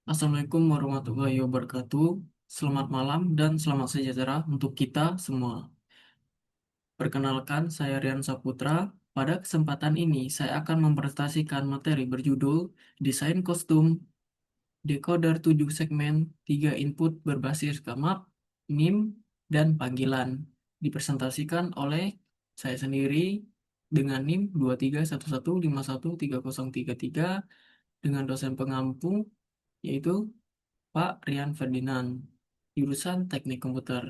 Assalamualaikum warahmatullahi wabarakatuh. Selamat malam dan selamat sejahtera untuk kita semua. Perkenalkan, saya Rian Saputra. Pada kesempatan ini, saya akan mempresentasikan materi berjudul Desain Kostum Decoder 7 segmen 3 input berbasis gamap, NIM, dan panggilan. Dipresentasikan oleh saya sendiri dengan NIM 2311513033 dengan dosen pengampu yaitu Pak Rian Ferdinand, jurusan Teknik Komputer.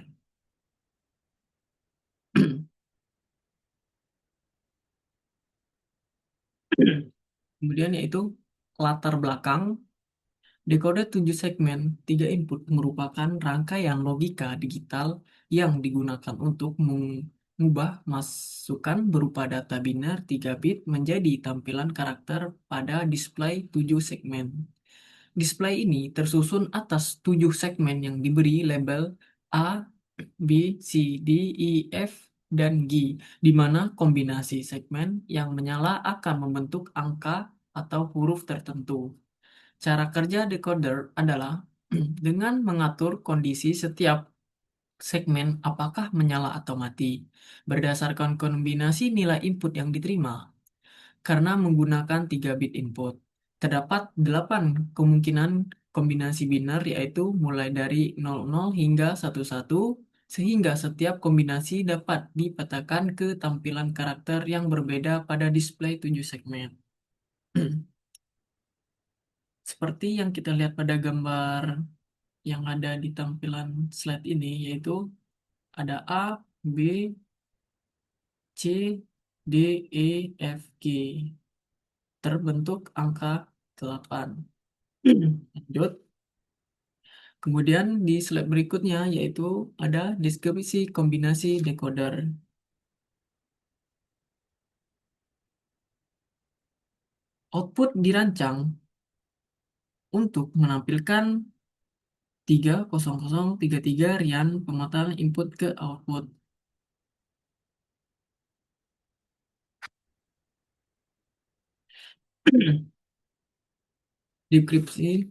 Kemudian yaitu latar belakang, decoder 7 segmen 3 input merupakan rangkaian logika digital yang digunakan untuk mengubah masukan berupa data biner 3 bit menjadi tampilan karakter pada display 7 segmen. Display ini tersusun atas 7 segmen yang diberi label A, B, C, D, E, F, dan G, di mana kombinasi segmen yang menyala akan membentuk angka atau huruf tertentu. Cara kerja decoder adalah dengan mengatur kondisi setiap segmen apakah menyala atau mati, berdasarkan kombinasi nilai input yang diterima. Karena menggunakan 3 bit input, terdapat 8 kemungkinan kombinasi biner yaitu mulai dari 00 hingga 11 sehingga setiap kombinasi dapat dipetakan ke tampilan karakter yang berbeda pada display 7 segmen. Seperti yang kita lihat pada gambar yang ada di tampilan slide ini yaitu ada A, B, C, D, E, F, G. Terbentuk angka 8. Lanjut. Kemudian di slide berikutnya yaitu ada deskripsi kombinasi decoder. Output dirancang untuk menampilkan 30033 rian pemetaan input ke output. Deskripsi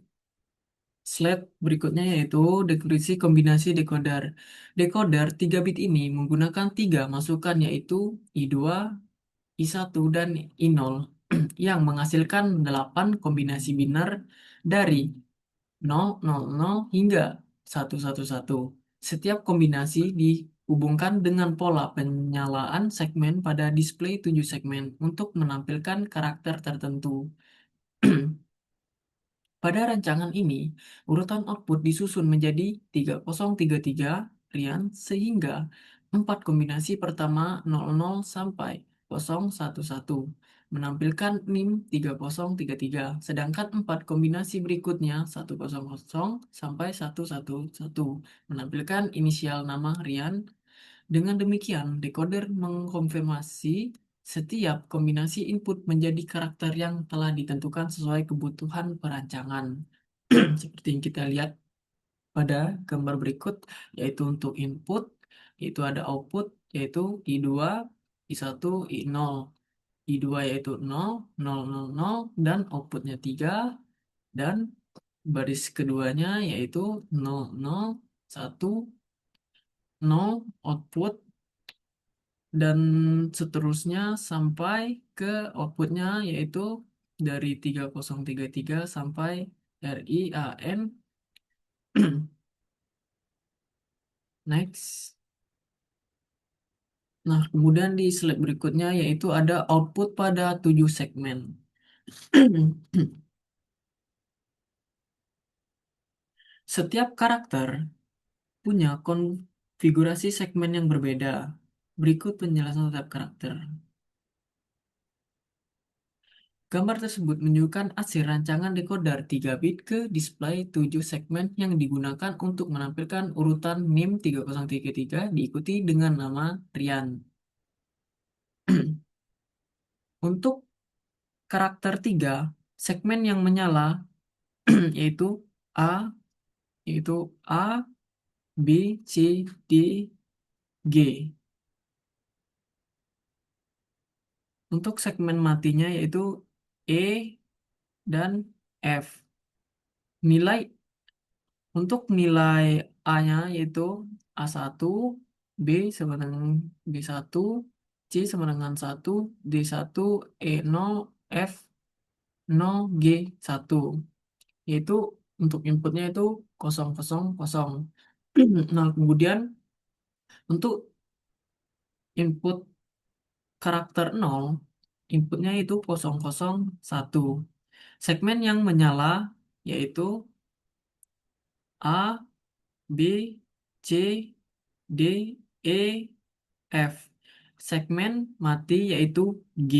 slide berikutnya yaitu deskripsi kombinasi decoder. Decoder 3 bit ini menggunakan 3 masukan yaitu I2, I1, dan I0 yang menghasilkan 8 kombinasi biner dari 000 hingga 111. Setiap kombinasi dihubungkan dengan pola penyalaan segmen pada display 7 segmen untuk menampilkan karakter tertentu. Pada rancangan ini, urutan output disusun menjadi 3033 rian sehingga 4 kombinasi pertama 00 sampai 011 menampilkan NIM 3033, sedangkan 4 kombinasi berikutnya 100 sampai 111 menampilkan inisial nama Rian. Dengan demikian, decoder mengkonfirmasi setiap kombinasi input menjadi karakter yang telah ditentukan sesuai kebutuhan perancangan. Seperti yang kita lihat pada gambar berikut, yaitu untuk input, yaitu ada output, yaitu I2, I1, I0. I2 yaitu 0, 0, 0, 0, dan outputnya 3, dan baris keduanya yaitu 0, 0, 1, 0, output, dan seterusnya sampai ke outputnya yaitu dari 3033 sampai RIAN. Next. Nah, kemudian di slide berikutnya yaitu ada output pada 7 segmen. Setiap karakter punya konfigurasi segmen yang berbeda. Berikut penjelasan setiap karakter. Gambar tersebut menunjukkan hasil rancangan decoder 3 bit ke display 7 segmen yang digunakan untuk menampilkan urutan NIM 3033 diikuti dengan nama Rian. Untuk karakter 3 segmen yang menyala yaitu A, yaitu A, B, C, D, G. Untuk segmen matinya yaitu E dan F. Nilai untuk nilai A-nya yaitu A1, B sama dengan B1, C sama dengan 1, D1, E0, F0, G1. Yaitu untuk inputnya itu 000. Nah, kemudian untuk input karakter 0, inputnya itu 001. Segmen yang menyala yaitu A, B, C, D, E, F. Segmen mati yaitu G,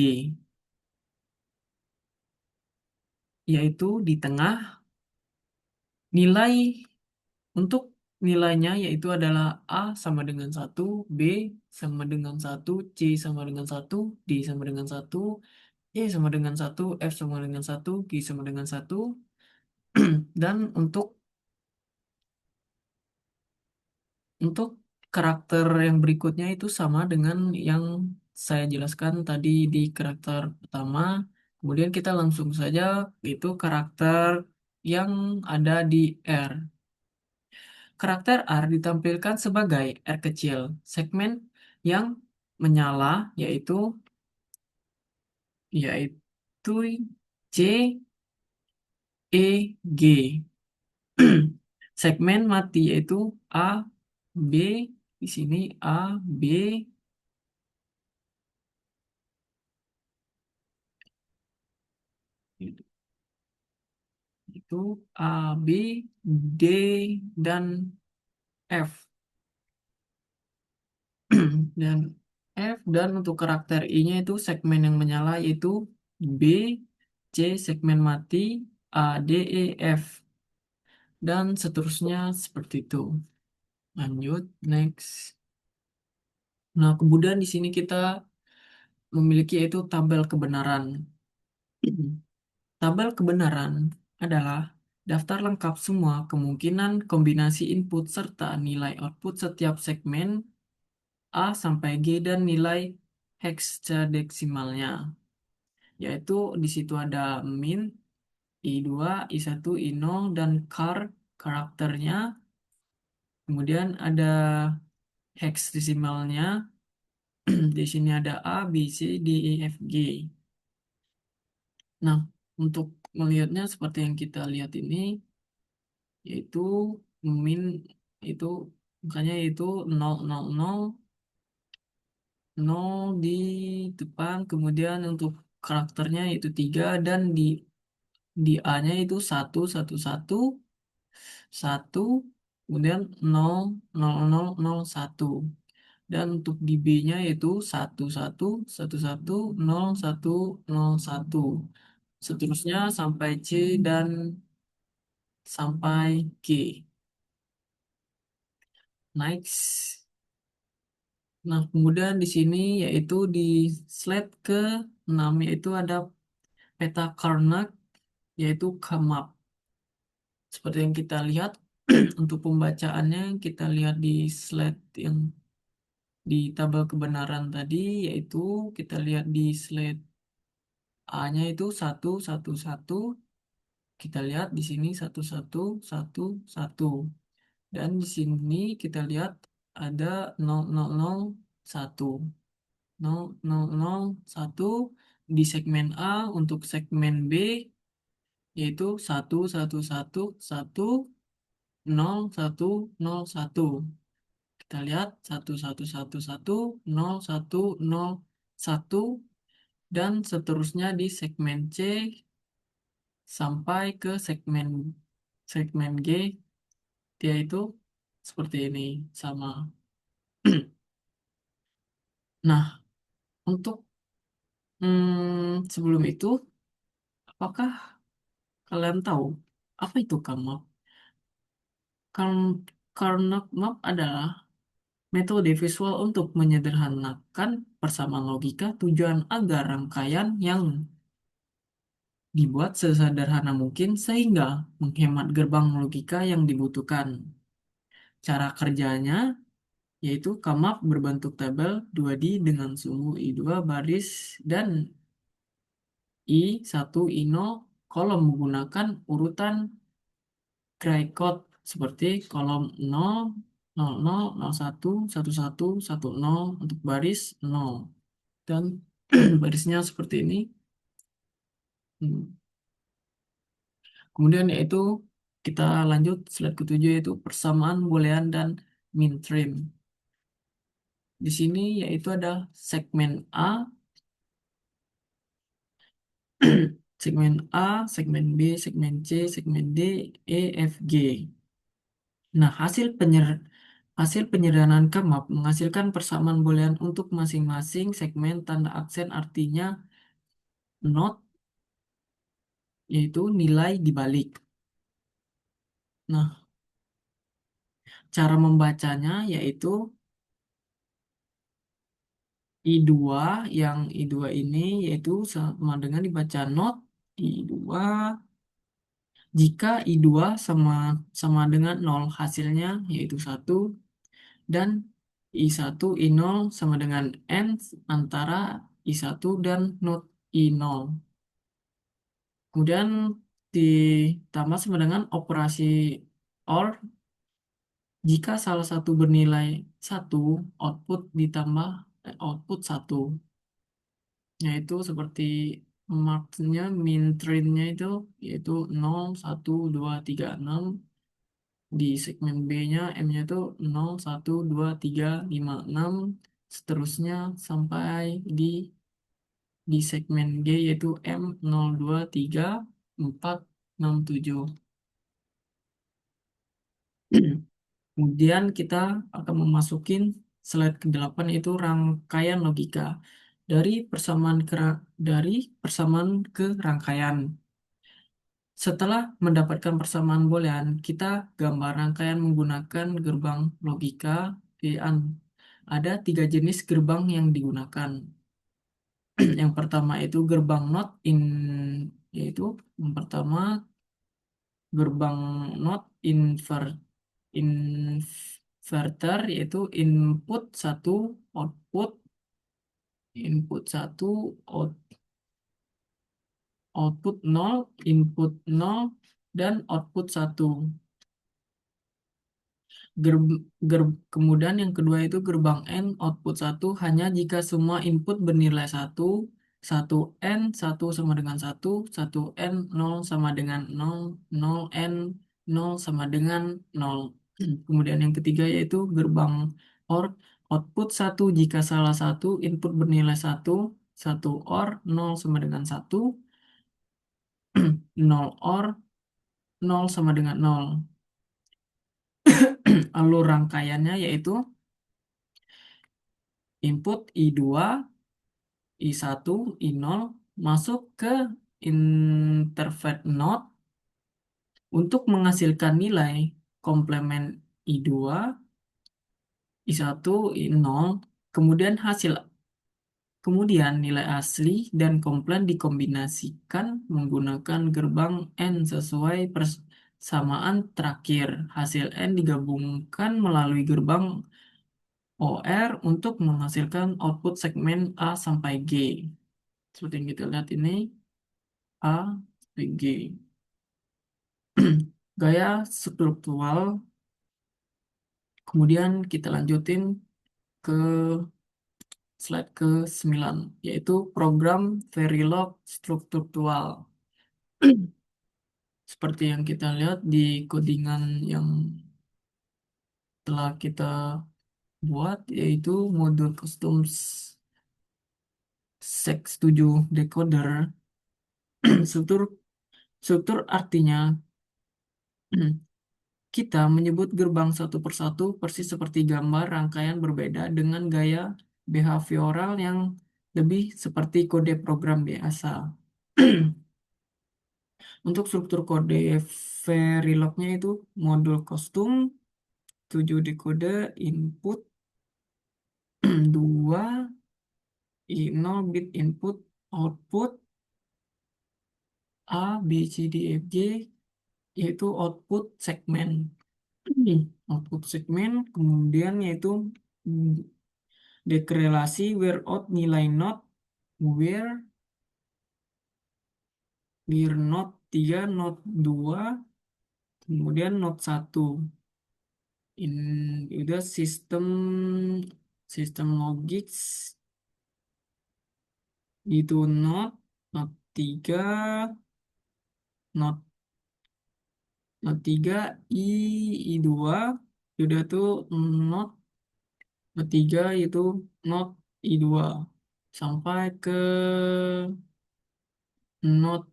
yaitu di tengah. Nilai untuk nilainya yaitu adalah A sama dengan 1, B sama dengan 1, C sama dengan 1, D sama dengan 1, E sama dengan 1, F sama dengan 1, G sama dengan 1. Dan untuk karakter yang berikutnya itu sama dengan yang saya jelaskan tadi di karakter pertama. Kemudian kita langsung saja itu karakter yang ada di R. Karakter R ditampilkan sebagai R kecil, segmen yang menyala yaitu C, E, G. Segmen mati yaitu A, B, di sini A, B, itu A, B, D, dan F. Dan dan untuk karakter I-nya itu segmen yang menyala yaitu B, C, segmen mati, A, D, E, F. Dan seterusnya seperti itu. Lanjut, next. Nah, kemudian di sini kita memiliki yaitu tabel kebenaran. Tabel kebenaran adalah daftar lengkap semua kemungkinan kombinasi input serta nilai output setiap segmen A sampai G dan nilai hexadeksimalnya. Yaitu di situ ada min, I2, I1, I0, dan char karakternya. Kemudian ada hexadesimalnya. Di sini ada A, B, C, D, E, F, G. Nah, untuk melihatnya seperti yang kita lihat ini, yaitu min itu makanya itu 000 0 di depan, kemudian untuk karakternya itu 3 dan di A-nya itu 111 1, kemudian 00001. Dan untuk di B-nya itu 11110101. Seterusnya sampai C dan sampai G. Next. Nah, kemudian di sini yaitu di slide ke-6 yaitu ada peta Karnac yaitu Kmap. Seperti yang kita lihat untuk pembacaannya kita lihat di slide yang di tabel kebenaran tadi yaitu kita lihat di slide A-nya itu 111. Kita lihat di sini 1111. Dan di sini kita lihat ada 0001. 0001 di segmen A, untuk segmen B yaitu 111101. Kita lihat 111101 dan seterusnya di segmen C sampai ke segmen segmen G, dia itu seperti ini sama. Nah, untuk sebelum itu, apakah kalian tahu apa itu Karnac? Karnac map adalah metode visual untuk menyederhanakan persamaan logika tujuan agar rangkaian yang dibuat sesederhana mungkin sehingga menghemat gerbang logika yang dibutuhkan. Cara kerjanya yaitu kamap berbentuk tabel 2D dengan sumbu I2 baris dan I1 I0 kolom menggunakan urutan Gray code seperti kolom 0, 00, 01, 11, 10 untuk baris 0. Dan barisnya seperti ini. Hmm. Kemudian yaitu kita lanjut slide ketujuh yaitu persamaan boolean dan min trim. Di sini yaitu ada segmen A, segmen A, segmen B, segmen C, segmen D, E, F, G. Nah, hasil penyederhanaan kemap menghasilkan persamaan boolean untuk masing-masing segmen tanda aksen artinya not yaitu nilai dibalik. Nah, cara membacanya yaitu I2 yang I2 ini yaitu sama dengan dibaca not I2 jika I2 sama sama dengan 0 hasilnya yaitu 1 dan I1 I0 sama dengan N antara I1 dan not I0. Kemudian ditambah sama dengan operasi OR jika salah satu bernilai 1 output ditambah output 1 yaitu seperti marksnya min trim-nya itu yaitu 0, 1, 2, 3, 6 di segmen B-nya M-nya itu 0, 1, 2, 3, 5, 6 seterusnya sampai di segmen G yaitu M 0, 2, 3, 4, 6, 7. Kemudian kita akan memasukin slide ke-8 yaitu rangkaian logika dari dari persamaan ke rangkaian. Setelah mendapatkan persamaan boolean, kita gambar rangkaian menggunakan gerbang logika VAN. Ada tiga jenis gerbang yang digunakan. Yang pertama itu gerbang not in yaitu yang pertama gerbang not inverter yaitu input satu output nol input nol dan output satu. Kemudian yang kedua itu gerbang N output satu hanya jika semua input bernilai satu, satu N, satu sama dengan satu, satu N, 0 sama dengan 0, 0 N, 0 sama dengan 0. Kemudian yang ketiga yaitu gerbang OR output satu jika salah satu input bernilai satu, satu OR 0 sama dengan satu, 0 OR 0 sama dengan 0. Alur rangkaiannya yaitu input I2, I1, I0 masuk ke interface node untuk menghasilkan nilai komplement I2, I1, I0, kemudian nilai asli dan komplen dikombinasikan menggunakan gerbang N sesuai persamaan terakhir. Hasil N digabungkan melalui gerbang OR untuk menghasilkan output segmen A sampai G. Seperti yang kita lihat ini, A sampai G. Gaya struktural, kemudian kita lanjutin ke slide ke-9, yaitu program Verilog struktural. Seperti yang kita lihat di codingan yang telah kita buat, yaitu modul custom sex7 decoder. Struktur struktur artinya kita menyebut gerbang satu persatu persis seperti gambar rangkaian berbeda dengan gaya behavioral yang lebih seperti kode program biasa. Untuk struktur kode Verilognya itu modul kostum 7 dekode input 2 I0 bit input output A B C D F G yaitu output segmen. Output segmen kemudian yaitu mm, dekorelasi where out nilai not where not 3 not 2 Kemudian note satu udah sistem sistem logik itu note 3 note note 3 I2 udah tuh note note 3 itu note I2 sampai ke note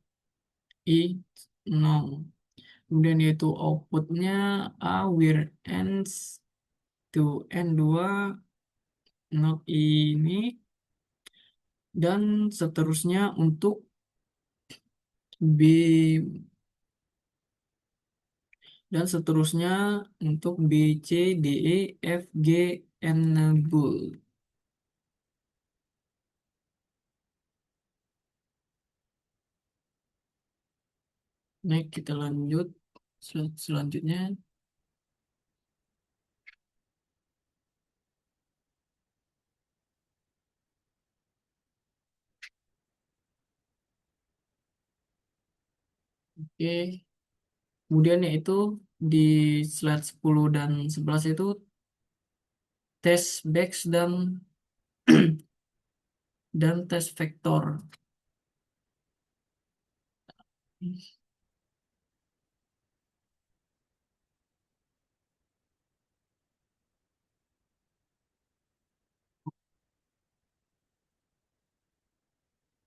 I0. Kemudian yaitu outputnya A where ends to N2 not ini dan seterusnya untuk B dan seterusnya untuk B C D E F G enable. Baik, kita lanjut selanjutnya. Oke, kemudian yaitu di slide 10 dan 11 itu test batch dan test vektor.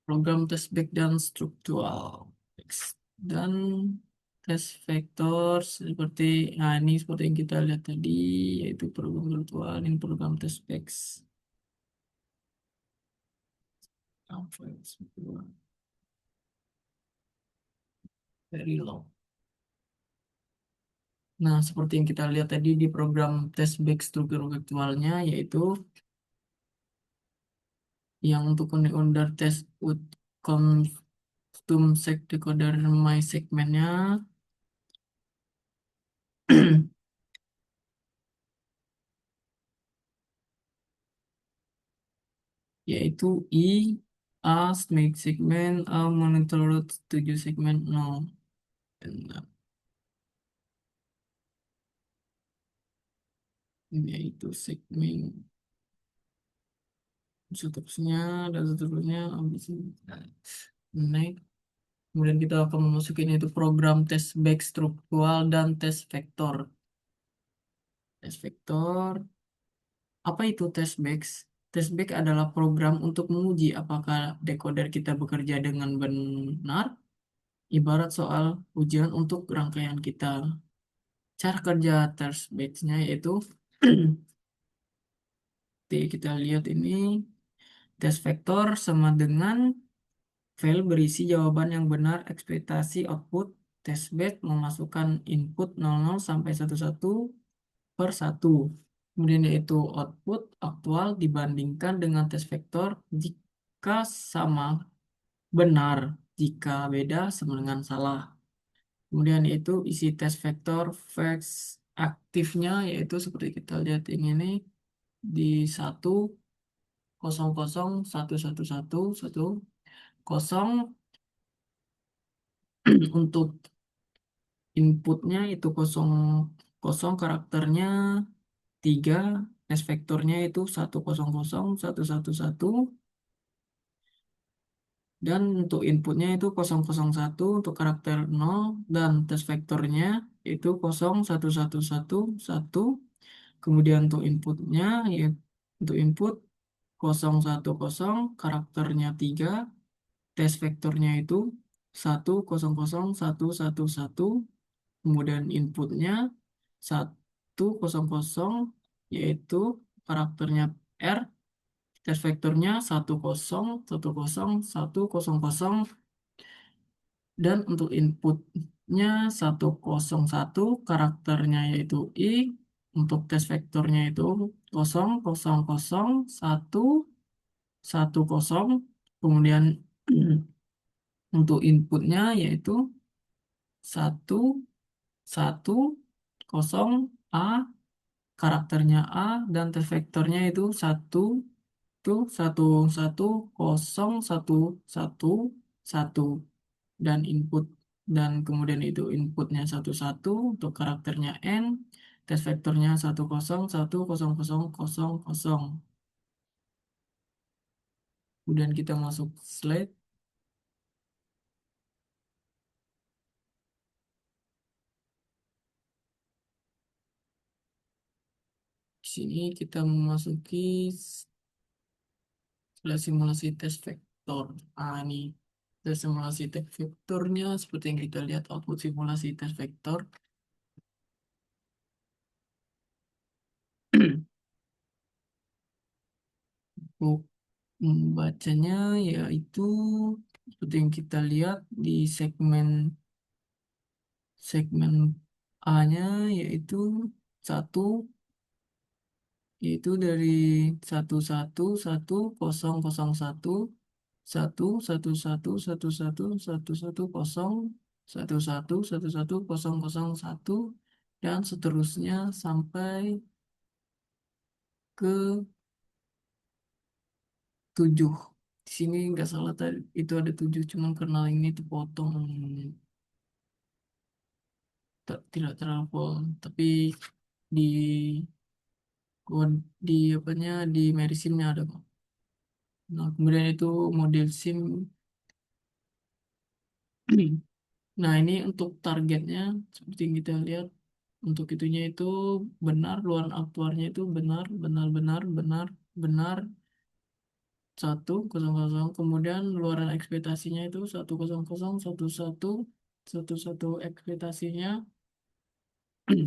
Program test back dan struktural. Dan test vektor seperti, nah ini seperti yang kita lihat tadi, yaitu program virtual, ini program test back. Very low. Nah, seperti yang kita lihat tadi di program test back struktur virtualnya, yaitu yang untuk under test with custom sec decoder my segmentnya yaitu I A make segmen A monitor 7 segmen 0 yaitu segmen seterusnya dan seterusnya habis ini naik. Kemudian kita akan memasukin itu program test back struktural dan test vektor. Test vektor, apa itu test back? Test back adalah program untuk menguji apakah decoder kita bekerja dengan benar, ibarat soal ujian untuk rangkaian kita. Cara kerja test batch-nya yaitu kita lihat ini test vektor sama dengan file berisi jawaban yang benar ekspektasi output test batch memasukkan input 00 sampai 11 per 1. Kemudian yaitu output aktual dibandingkan dengan test vektor jika sama benar, jika beda sama dengan salah. Kemudian yaitu isi test vektor facts aktifnya yaitu seperti kita lihat yang ini di 1001111 kosong untuk inputnya itu kosong kosong karakternya 3 test vektornya itu 1001111 dan untuk inputnya itu 001 untuk karakter 0 dan test vektornya itu 01111 kemudian untuk inputnya ya untuk input 010 karakternya 3 test vektornya itu 1001111 kemudian inputnya 100 yaitu karakternya R test vektornya 1010100 dan untuk inputnya 101 karakternya yaitu I untuk test vektornya itu 0001110 kemudian untuk inputnya yaitu 110 A karakternya A dan test vektornya itu 1011011 dan input dan kemudian itu inputnya satu satu untuk karakternya N, tes vektornya 101100000. Kemudian kita masuk slide. Di sini kita memasuki simulasi tes vektor. Ini tes simulasi tes vektornya seperti yang kita lihat output simulasi tes vektor. Untuk membacanya yaitu seperti yang kita lihat di segmen segmen A-nya yaitu satu, yaitu dari 1111001 11111111101 dan seterusnya sampai ke 7. Di sini nggak salah tadi itu ada 7, cuman karena ini terpotong tidak terlalu full. Tapi di di apanya di Merisimnya ada kok. Nah, kemudian itu model SIM. Nah, ini untuk targetnya seperti yang kita lihat, untuk itunya itu benar, luaran aktuarnya itu benar, benar, benar, benar, benar, 100, kemudian luaran ekspektasinya itu 1001111 ekspektasinya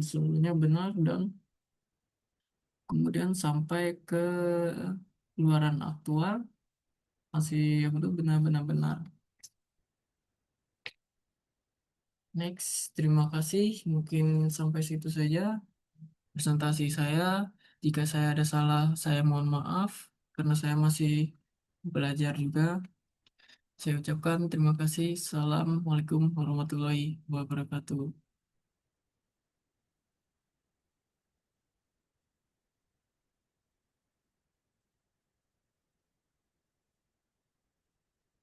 seluruhnya benar, dan kemudian sampai ke luaran aktual masih yang itu benar-benar benar. Next, terima kasih. Mungkin sampai situ saja presentasi saya. Jika saya ada salah, saya mohon maaf karena saya masih belajar juga. Saya ucapkan terima kasih. Assalamualaikum warahmatullahi wabarakatuh.